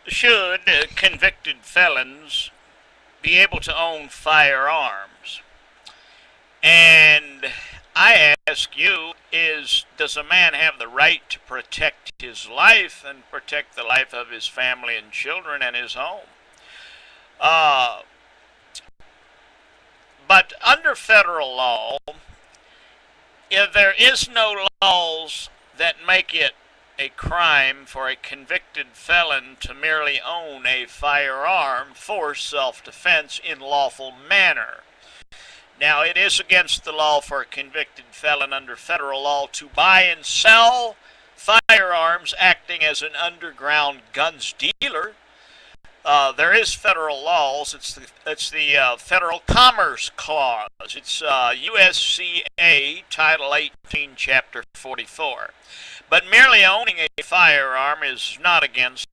Should convicted felons be able to own firearms? And I ask you, does a man have the right to protect his life and protect the life of his family and children and his home? But under federal law, if there is no laws that make it a crime for a convicted felon to merely own a firearm for self-defense in lawful manner. Now, it is against the law for a convicted felon under federal law to buy and sell firearms acting as an underground guns dealer. There is federal laws. It's the Federal Commerce Clause. It's USCA Title 18, Chapter 44. But merely owning a firearm is not against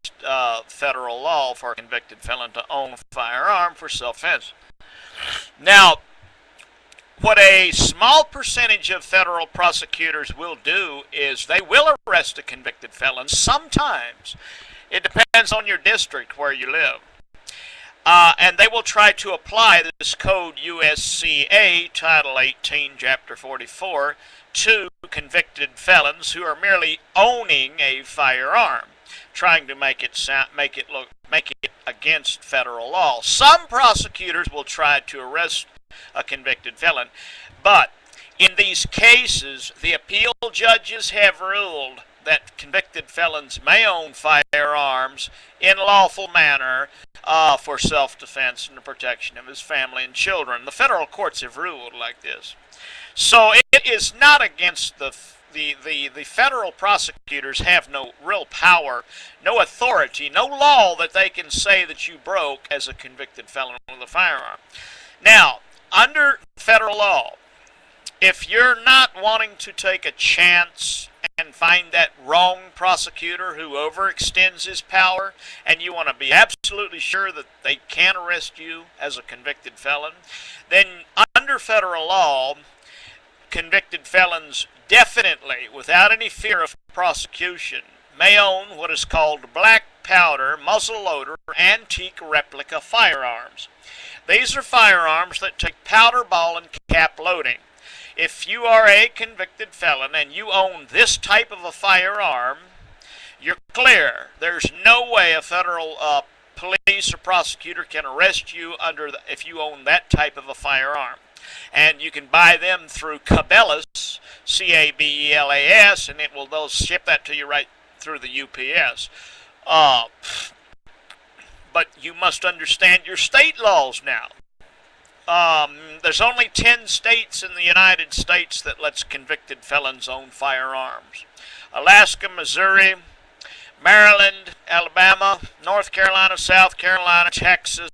federal law for a convicted felon to own a firearm for self-defense. Now, what a small percentage of federal prosecutors will do is they will arrest a convicted felon sometimes. It depends on your district where you live. And they will try to apply this code USCA Title 18, Chapter 44 to convicted felons who are merely owning a firearm, trying to make it against federal law. Some prosecutors will try to arrest a convicted felon, but in these cases, the appeal judges have ruled that convicted felons may own firearms in lawful manner for self-defense and the protection of his family and children. The federal courts have ruled like this. So it is not against the federal prosecutors have no real power, no authority, no law that they can say that you broke as a convicted felon with a firearm. Now, under federal law, if you're not wanting to take a chance and find that wrong prosecutor who overextends his power, and you want to be absolutely sure that they can arrest you as a convicted felon, then under federal law, convicted felons definitely, without any fear of prosecution, may own what is called black powder, muzzle-loader, antique replica firearms. These are firearms that take powder ball and cap loading. If you are a convicted felon and you own this type of a firearm, you're clear. There's no way a federal police or prosecutor can arrest you if you own that type of a firearm. And you can buy them through Cabela's, C-A-B-E-L-A-S, and they'll ship that to you right through the UPS. But you must understand your state laws now. There's only 10 states in the United States that lets convicted felons own firearms. Alaska, Missouri, Maryland, Alabama, North Carolina, South Carolina, Texas,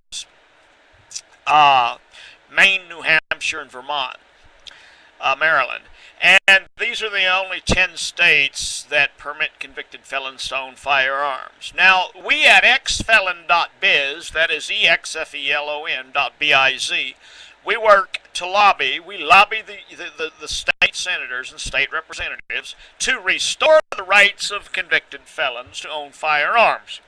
Maine, New Hampshire, and Vermont, Maryland. And these are the only 10 states that permit convicted felons to own firearms. Now, we at exfelon.biz, that is exfelon.biz, we work to lobby. We lobby the state senators and state representatives to restore the rights of convicted felons to own firearms.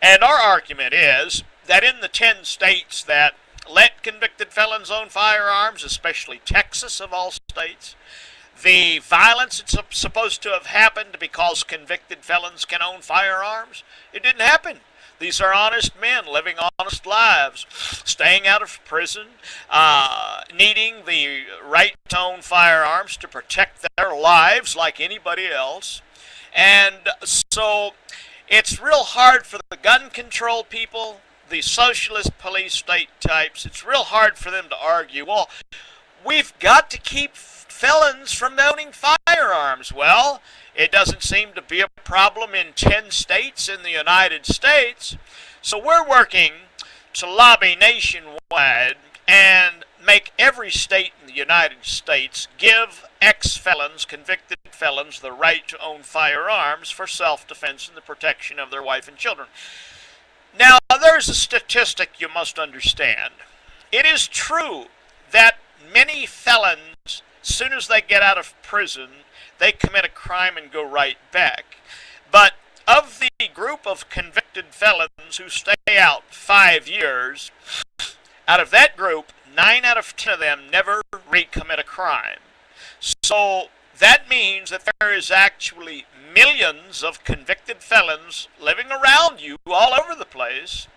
And our argument is that in the 10 states that let convicted felons own firearms, especially Texas of all states, the violence that's supposed to have happened because convicted felons can own firearms, it didn't happen. These are honest men living honest lives, staying out of prison, needing the right to own firearms to protect their lives like anybody else. And so it's real hard for the gun control people, the socialist police state types, it's real hard for them to argue, well, we've got to keep felons from owning firearms. Well, it doesn't seem to be a problem in 10 states in the United States. So we're working to lobby nationwide and make every state in the United States give ex-felons, convicted felons, the right to own firearms for self-defense and the protection of their wife and children. Now, there's a statistic you must understand. It is true that many felons, as soon as they get out of prison, they commit a crime and go right back. But of the group group of convicted felons who stay out 5 years, out of that group, 9 out of 10 of them never recommit a crime. So that means that there is actually millions of convicted felons living around you all over the place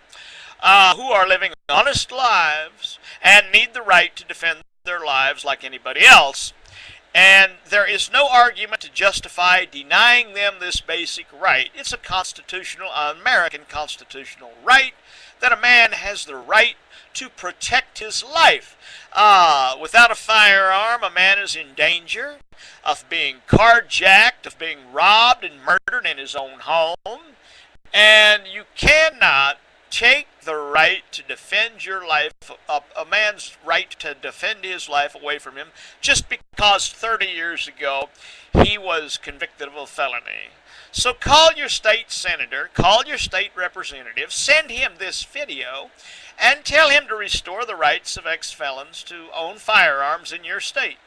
who are living honest lives and need the right to defend their lives like anybody else. And there is no argument to justify denying them this basic right. It's a constitutional, American constitutional right that a man has the right to protect his life. Without a firearm, a man is in danger of being carjacked, of being robbed and murdered in his own home. And you cannot take the right to defend your life, a man's right to defend his life away from him, just because 30 years ago he was convicted of a felony. So call your state senator, call your state representative, send him this video, and tell him to restore the rights of ex-felons to own firearms in your state.